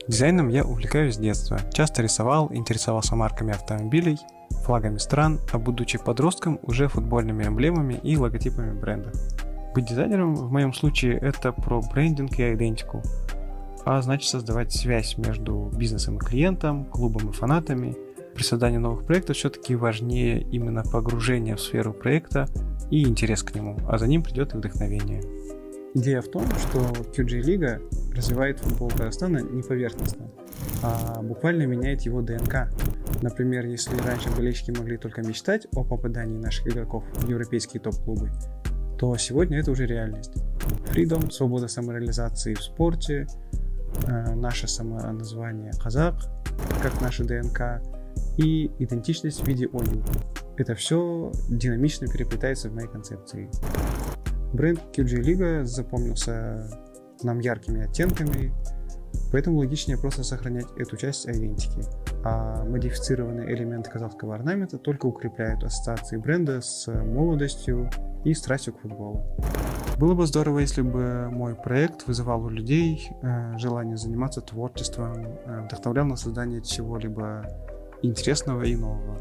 Дизайном я увлекаюсь с детства. Часто рисовал, интересовался марками автомобилей, флагами стран, а будучи подростком уже футбольными эмблемами и логотипами бренда. Быть дизайнером в моем случае это про брендинг и идентику, а значит создавать связь между бизнесом и клиентом, клубом и фанатами. При создании новых проектов все-таки важнее именно погружение в сферу проекта и интерес к нему, а за ним придет и вдохновение. Идея в том, что QG Лига развивает футбол Казахстана не поверхностно, а буквально меняет его ДНК. Например, если раньше болельщики могли только мечтать о попадании наших игроков в европейские топ-клубы, то сегодня это уже реальность. Freedom, свобода самореализации в спорте, наше самоназвание казах, как наша ДНК, и идентичность в виде ОЮ. Это все динамично переплетается в моей концепции. Бренд QG Liga запомнился нам яркими оттенками, поэтому логичнее просто сохранять эту часть идентики, а модифицированные элементы казахского орнамента только укрепляют ассоциации бренда с молодостью и страстью к футболу. Было бы здорово, если бы мой проект вызывал у людей желание заниматься творчеством, вдохновлял на создание чего-либо интересного и нового.